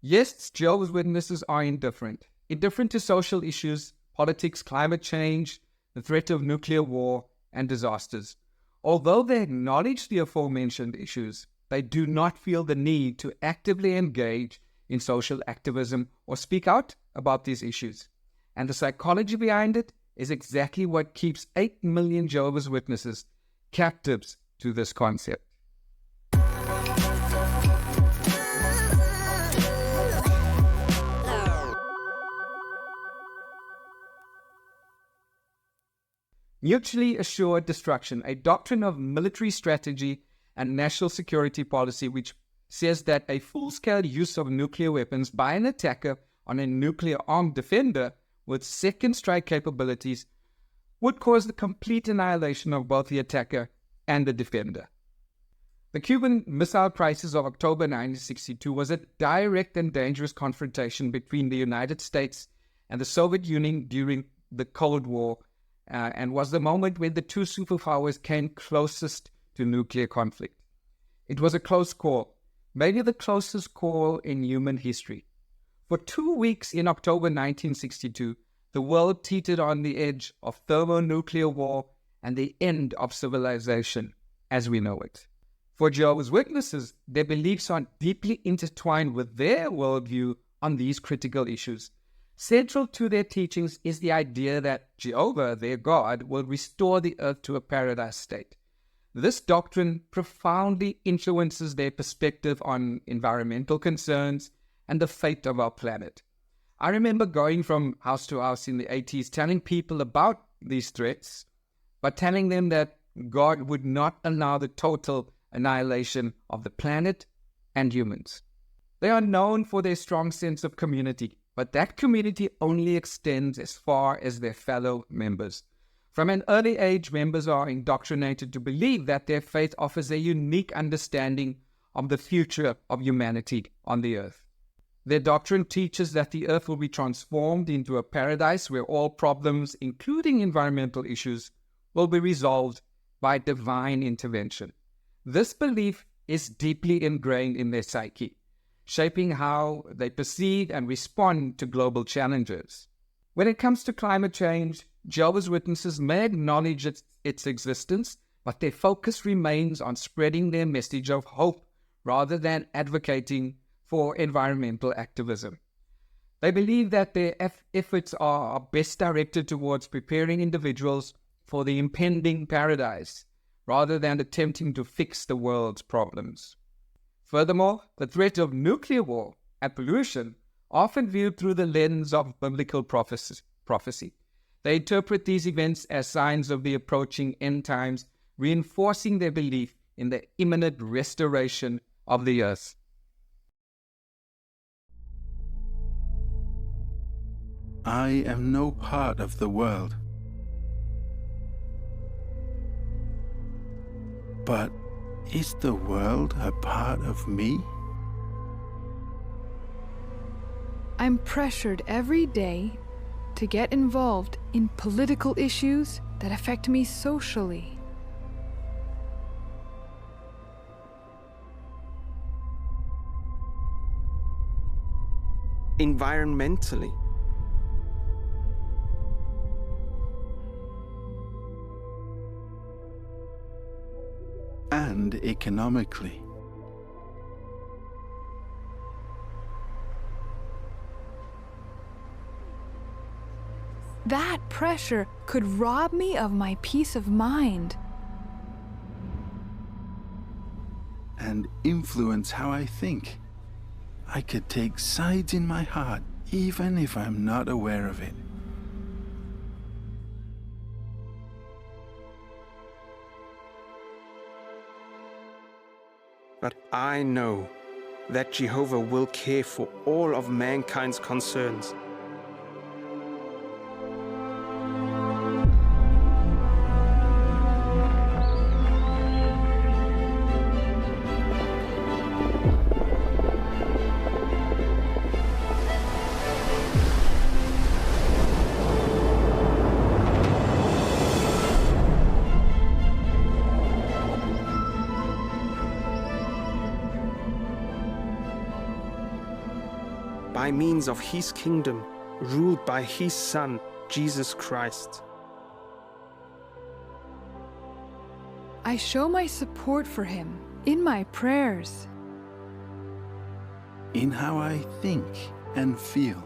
Yes, Jehovah's Witnesses are indifferent. Indifferent to social issues, politics, climate change, the threat of nuclear war, and disasters. Although they acknowledge the aforementioned issues, they do not feel the need to actively engage in social activism or speak out about these issues. And the psychology behind it is exactly what keeps 8 million Jehovah's Witnesses captives to this concept. Mutually assured destruction, a doctrine of military strategy and national security policy which says that a full-scale use of nuclear weapons by an attacker on a nuclear-armed defender with second strike capabilities would cause the complete annihilation of both the attacker and the defender. The Cuban Missile Crisis of October 1962 was a direct and dangerous confrontation between the United States and the Soviet Union during the Cold War, and was the moment when the two superpowers came closest to nuclear conflict. It was a close call, maybe the closest call in human history. For 2 weeks in October 1962, the world teetered on the edge of thermonuclear war and the end of civilization as we know it. For Jehovah's Witnesses, their beliefs are deeply intertwined with their worldview on these critical issues. Central to their teachings is the idea that Jehovah, their God, will restore the earth to a paradise state. This doctrine profoundly influences their perspective on environmental concerns and the fate of our planet. I remember going from house to house in the 80s telling people about these threats, but telling them that God would not allow the total annihilation of the planet and humans. They are known for their strong sense of community, but that community only extends as far as their fellow members. From an early age, members are indoctrinated to believe that their faith offers a unique understanding of the future of humanity on the earth. Their doctrine teaches that the earth will be transformed into a paradise where all problems, including environmental issues, will be resolved by divine intervention. This belief is deeply ingrained in their psyche, shaping how they perceive and respond to global challenges. When it comes to climate change, Jehovah's Witnesses may acknowledge its existence, but their focus remains on spreading their message of hope rather than advocating for environmental activism. They believe that their efforts are best directed towards preparing individuals for the impending paradise, rather than attempting to fix the world's problems. Furthermore, the threat of nuclear war and pollution, often viewed through the lens of biblical prophecy. They interpret these events as signs of the approaching end times, reinforcing their belief in the imminent restoration of the earth. I am no part of the world, but is the world a part of me? I'm pressured every day to get involved in political issues that affect me socially. Environmentally. And economically. That pressure could rob me of my peace of mind. And influence how I think. I could take sides in my heart, even if I'm not aware of it. But I know that Jehovah will care for all of mankind's concerns. by means of his kingdom, ruled by his Son, Jesus Christ. I show my support for him in my prayers. In how I think and feel.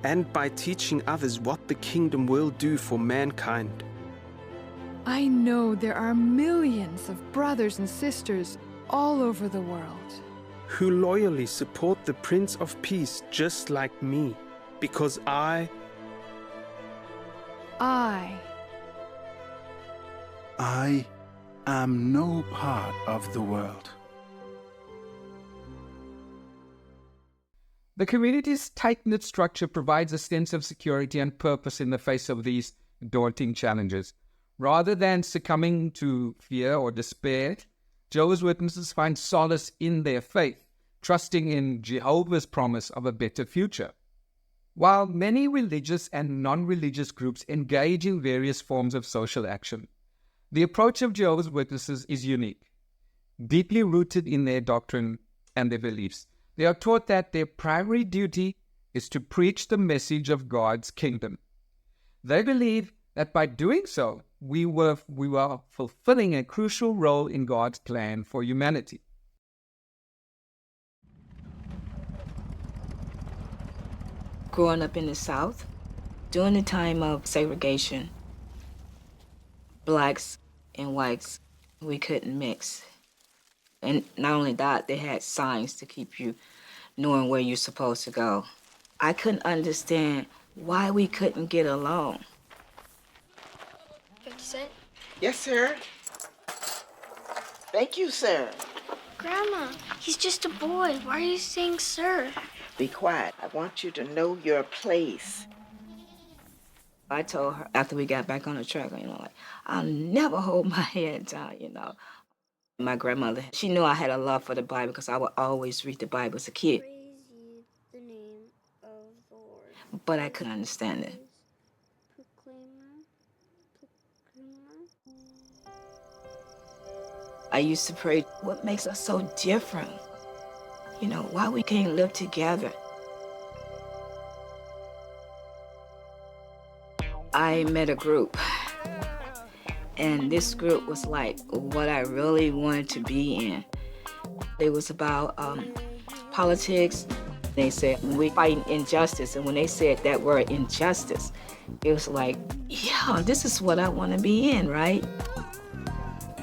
And by teaching others what the kingdom will do for mankind. I know there are millions of brothers and sisters all over the world who loyally support the Prince of Peace just like me, because I am no part of the world. The community's tight-knit structure provides a sense of security and purpose in the face of these daunting challenges. Rather than succumbing to fear or despair, Jehovah's Witnesses find solace in their faith, trusting in Jehovah's promise of a better future. While many religious and non-religious groups engage in various forms of social action, the approach of Jehovah's Witnesses is unique, deeply rooted in their doctrine and their beliefs. They are taught that their primary duty is to preach the message of God's kingdom. They believe that by doing so, we were fulfilling a crucial role in God's plan for humanity. Growing up in the South, during the time of segregation, blacks and whites, we couldn't mix. And not only that, they had signs to keep you knowing where you're supposed to go. I couldn't understand why we couldn't get along. 50 cents? Yes, sir. Thank you, sir. Grandma, he's just a boy. Why are you saying sir? Be quiet. I want you to know your place. I told her after we got back on the track, I'll never hold my head down, My grandmother, she knew I had a love for the Bible because I would always read the Bible as a kid. Praise ye the name of the Lord. But I couldn't understand it. I used to pray, what makes us so different? Why we can't live together? I met a group, and this group was like what I really wanted to be in. It was about politics. They said, we're fighting injustice, and when they said that word injustice, it was like, yeah, this is what I want to be in, right?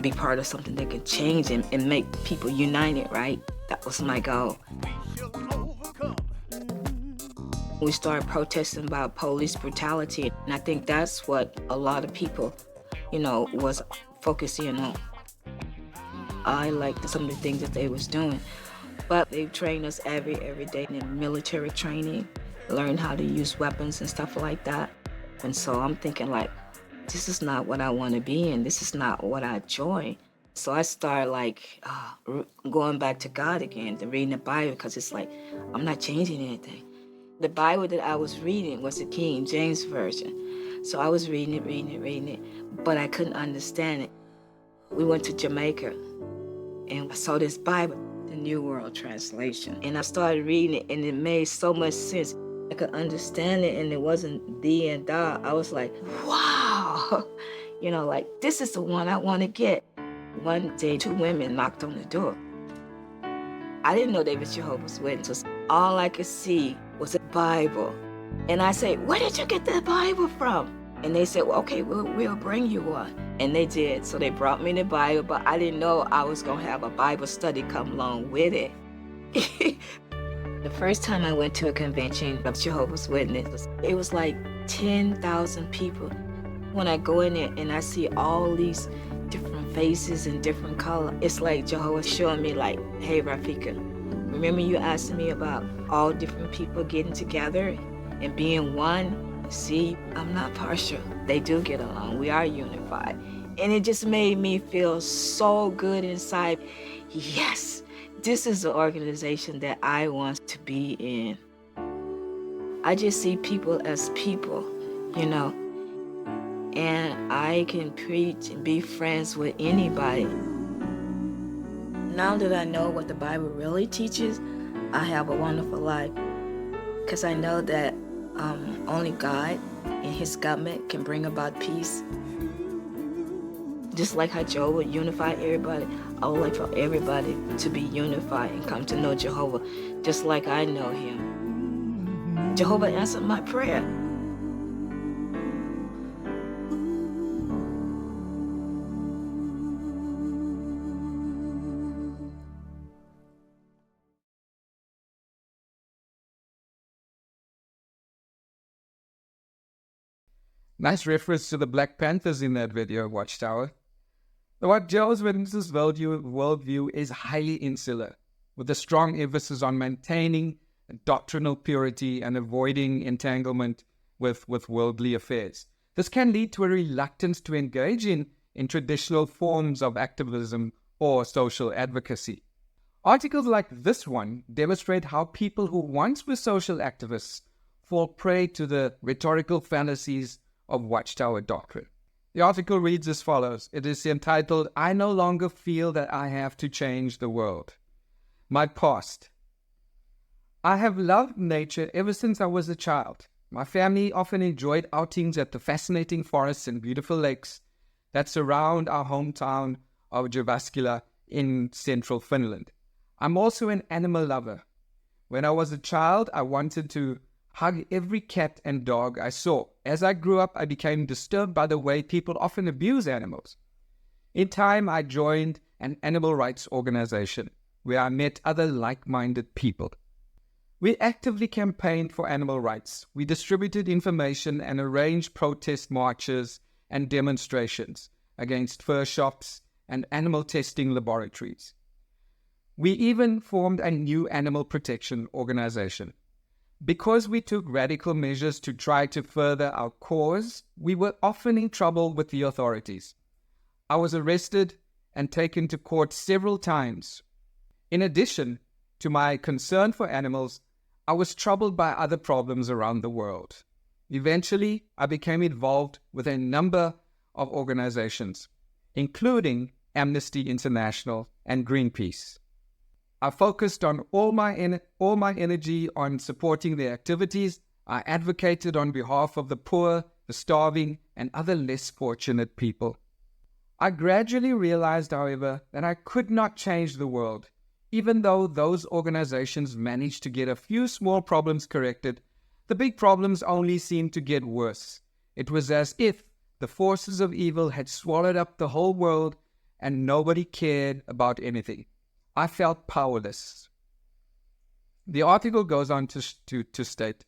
Be part of something that can change and make people united, right? That was my goal. We started protesting about police brutality, and I think that's what a lot of people, was focusing on. I liked some of the things that they was doing, but they trained us every day in military training, learn how to use weapons and stuff like that. And so I'm thinking this is not what I want to be in. This is not what I enjoy. So I started going back to God again, to reading the Bible, because it's I'm not changing anything. The Bible that I was reading was the King James Version. So I was reading it, but I couldn't understand it. We went to Jamaica, and I saw this Bible, the New World Translation. And I started reading it, and it made so much sense. I could understand it, and it wasn't thee and thou. I was like, wow, this is the one I want to get. One day, 2 women knocked on the door. I didn't know they were Jehovah's Witnesses. All I could see was a Bible. And I said, where did you get that Bible from? And they said, well, okay, we'll bring you one. And they did. So they brought me the Bible, but I didn't know I was going to have a Bible study come along with it. The first time I went to a convention of Jehovah's Witnesses, it was 10,000 people. When I go in there and I see all these different faces and different colors, it's like Jehovah showing me hey, Rafika, remember you asked me about all different people getting together and being one? See, I'm not partial. They do get along. We are unified. And it just made me feel so good inside. Yes, this is the organization that I want to be in. I just see people as people, and I can preach and be friends with anybody. Now that I know what the Bible really teaches, I have a wonderful life, because I know that only God and His government can bring about peace. Just like how Jehovah unified everybody, I would like for everybody to be unified and come to know Jehovah, just like I know Him. Jehovah answered my prayer. Nice reference to the Black Panthers in that video, Watchtower. What Jehovah's Witnesses' worldview is highly insular, with a strong emphasis on maintaining doctrinal purity and avoiding entanglement with worldly affairs. This can lead to a reluctance to engage in traditional forms of activism or social advocacy. Articles like this one demonstrate how people who once were social activists fall prey to the rhetorical fallacies of Watchtower doctrine. The article reads as follows. It is entitled, "I no longer feel that I have to change the world. My past. I have loved nature ever since I was a child. My family often enjoyed outings at the fascinating forests and beautiful lakes that surround our hometown of Jyväskylä in central Finland. I'm also an animal lover. When I was a child, I wanted to hug every cat and dog I saw. As I grew up, I became disturbed by the way people often abuse animals. In time, I joined an animal rights organization where I met other like-minded people. We actively campaigned for animal rights. We distributed information and arranged protest marches and demonstrations against fur shops and animal testing laboratories. We even formed a new animal protection organization. Because we took radical measures to try to further our cause, we were often in trouble with the authorities. I was arrested and taken to court several times. In addition to my concern for animals, I was troubled by other problems around the world. Eventually, I became involved with a number of organizations, including Amnesty International and Greenpeace. I focused on all my energy on supporting their activities. I advocated on behalf of the poor, the starving, and other less fortunate people. I gradually realized, however, that I could not change the world. Even though those organizations managed to get a few small problems corrected, the big problems only seemed to get worse. It was as if the forces of evil had swallowed up the whole world and nobody cared about anything. I felt powerless. The article goes on to state,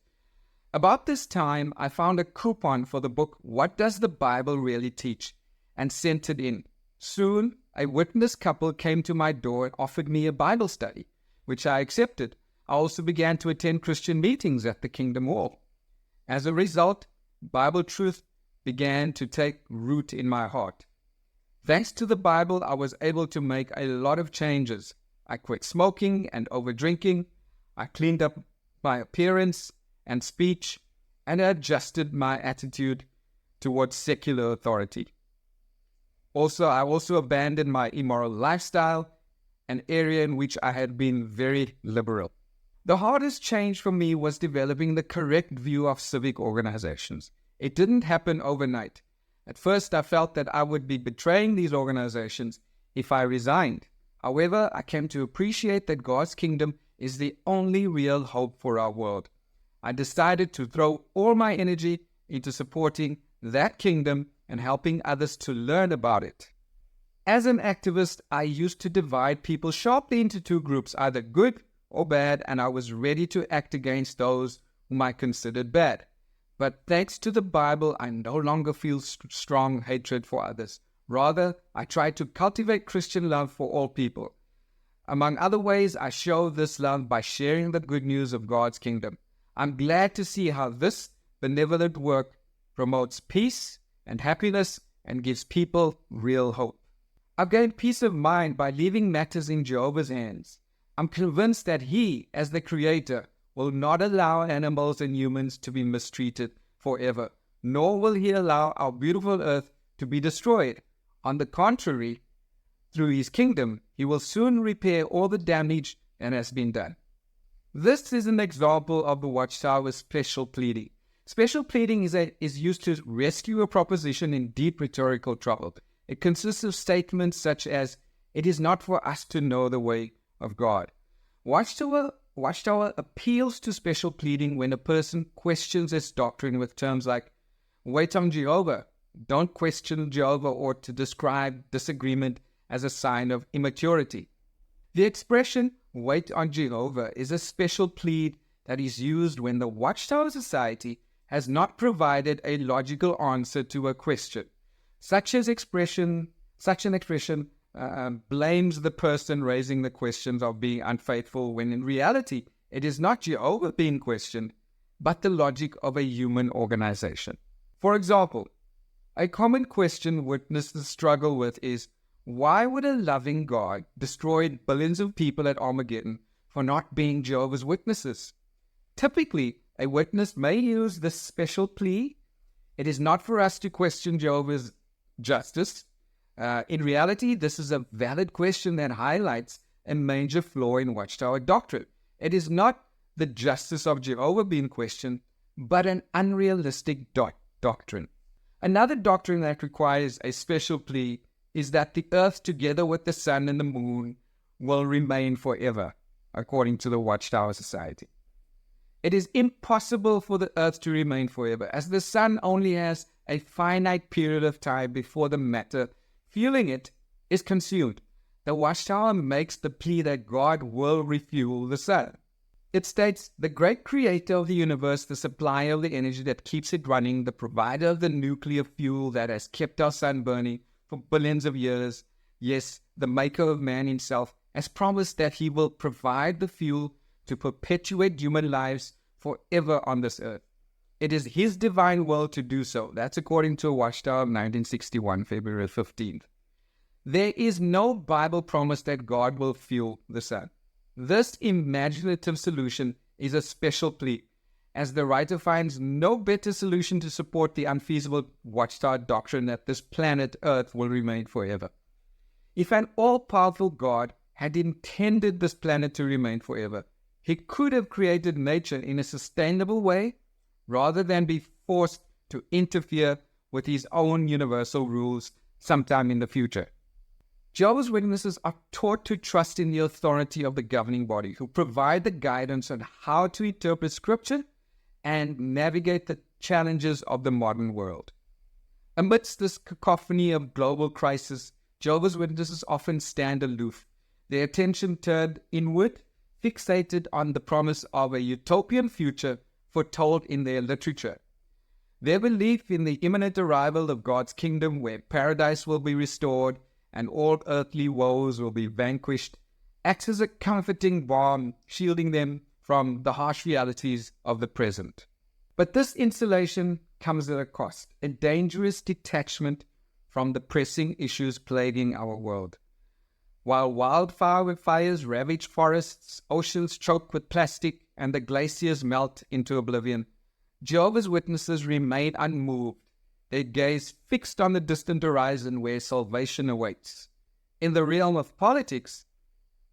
about this time, I found a coupon for the book, What Does the Bible Really Teach? And sent it in. Soon, a witness couple came to my door and offered me a Bible study, which I accepted. I also began to attend Christian meetings at the Kingdom Hall. As a result, Bible truth began to take root in my heart. Thanks to the Bible, I was able to make a lot of changes. I quit smoking and overdrinking. I cleaned up my appearance and speech, and I adjusted my attitude towards secular authority. I also abandoned my immoral lifestyle, an area in which I had been very liberal. The hardest change for me was developing the correct view of civic organizations. It didn't happen overnight. At first, I felt that I would be betraying these organizations if I resigned. However, I came to appreciate that God's kingdom is the only real hope for our world. I decided to throw all my energy into supporting that kingdom and helping others to learn about it. As an activist, I used to divide people sharply into two groups, either good or bad, and I was ready to act against those whom I considered bad. But thanks to the Bible, I no longer feel strong hatred for others. Rather, I try to cultivate Christian love for all people. Among other ways, I show this love by sharing the good news of God's kingdom. I'm glad to see how this benevolent work promotes peace and happiness and gives people real hope. I've gained peace of mind by leaving matters in Jehovah's hands. I'm convinced that He, as the Creator, will not allow animals and humans to be mistreated forever, nor will he allow our beautiful earth to be destroyed. On the contrary, through his kingdom, he will soon repair all the damage that has been done. This is an example of the Watchtower's special pleading. Special pleading is used to rescue a proposition in deep rhetorical trouble. It consists of statements such as, "It is not for us to know the way of God." Watchtower appeals to special pleading when a person questions its doctrine with terms like, "Wait on Jehovah." Don't question Jehovah, or to describe disagreement as a sign of immaturity. The expression, "wait on Jehovah," is a special plead that is used when the Watchtower Society has not provided a logical answer to a question. Such an expression blames the person raising the questions of being unfaithful, when in reality it is not Jehovah being questioned, but the logic of a human organization. For example, a common question witnesses struggle with is, why would a loving God destroy billions of people at Armageddon for not being Jehovah's Witnesses? Typically, a witness may use this special plea: "It is not for us to question Jehovah's justice." In reality, this is a valid question that highlights a major flaw in Watchtower doctrine. It is not the justice of Jehovah being questioned, but an unrealistic doctrine. Another doctrine that requires a special plea is that the earth, together with the sun and the moon, will remain forever, according to the Watchtower Society. It is impossible for the earth to remain forever, as the sun only has a finite period of time before the matter fueling it is consumed. The Watchtower makes the plea that God will refuel the sun. It states, "The great creator of the universe, the supplier of the energy that keeps it running, the provider of the nuclear fuel that has kept our sun burning for billions of years, yes, the maker of man himself, has promised that he will provide the fuel to perpetuate human lives forever on this earth. It is his divine will to do so." That's according to a Watchtower of 1961, February 15th. There is no Bible promise that God will fuel the sun. This imaginative solution is a special plea, as the writer finds no better solution to support the unfeasible Watchtower doctrine that this planet Earth will remain forever. If an all-powerful God had intended this planet to remain forever, he could have created nature in a sustainable way rather than be forced to interfere with his own universal rules sometime in the future. Jehovah's Witnesses are taught to trust in the authority of the governing body, who provide the guidance on how to interpret Scripture and navigate the challenges of the modern world. Amidst this cacophony of global crisis, Jehovah's Witnesses often stand aloof, their attention turned inward, fixated on the promise of a utopian future foretold in their literature. Their belief in the imminent arrival of God's kingdom, where paradise will be restored and all earthly woes will be vanquished, acts as a comforting balm, shielding them from the harsh realities of the present. But this insulation comes at a cost, a dangerous detachment from the pressing issues plaguing our world. While wildfires ravage forests, oceans choke with plastic, and the glaciers melt into oblivion, Jehovah's Witnesses remain unmoved, their gaze fixed on the distant horizon where salvation awaits. In the realm of politics,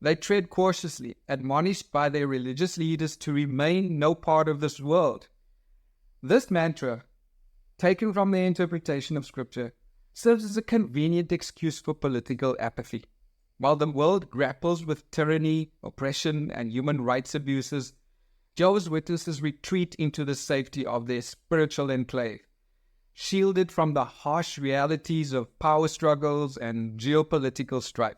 they tread cautiously, admonished by their religious leaders to remain no part of this world. This mantra, taken from their interpretation of Scripture, serves as a convenient excuse for political apathy. While the world grapples with tyranny, oppression, and human rights abuses, Jehovah's Witnesses retreat into the safety of their spiritual enclave, shielded from the harsh realities of power struggles and geopolitical strife.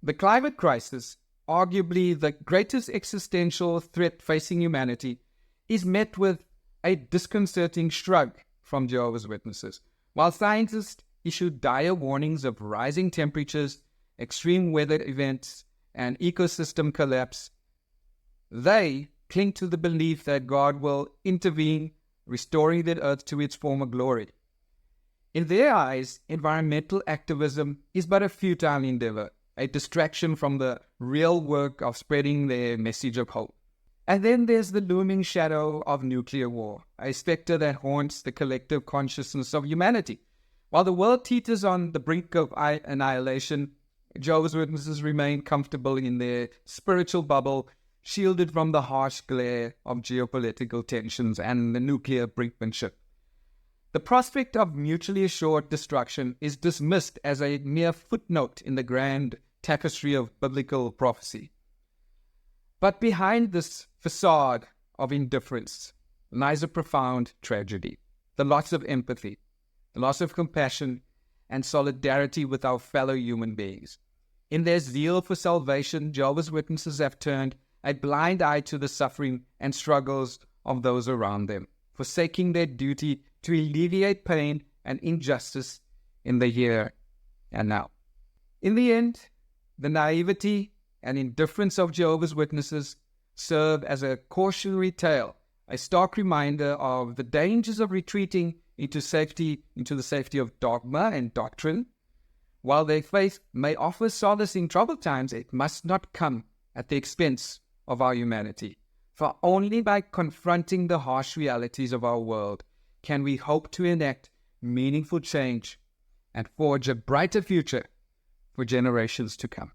The climate crisis, arguably the greatest existential threat facing humanity, is met with a disconcerting shrug from Jehovah's Witnesses. While scientists issue dire warnings of rising temperatures, extreme weather events, and ecosystem collapse, they cling to the belief that God will intervene, restoring the earth to its former glory. In their eyes, environmental activism is but a futile endeavor, a distraction from the real work of spreading their message of hope. And then there's the looming shadow of nuclear war, a specter that haunts the collective consciousness of humanity. While the world teeters on the brink of annihilation, Jehovah's Witnesses remain comfortable in their spiritual bubble, shielded from the harsh glare of geopolitical tensions and the nuclear brinkmanship. The prospect of mutually assured destruction is dismissed as a mere footnote in the grand tapestry of biblical prophecy. But behind this facade of indifference lies a profound tragedy, the loss of empathy, the loss of compassion and solidarity with our fellow human beings. In their zeal for salvation, Jehovah's Witnesses have turned a blind eye to the suffering and struggles of those around them, forsaking their duty to alleviate pain and injustice in the here and now. In the end, the naivety and indifference of Jehovah's Witnesses serve as a cautionary tale, a stark reminder of the dangers of retreating into the safety of dogma and doctrine. While their faith may offer solace in troubled times, it must not come at the expense of our humanity. For only by confronting the harsh realities of our world can we hope to enact meaningful change and forge a brighter future for generations to come.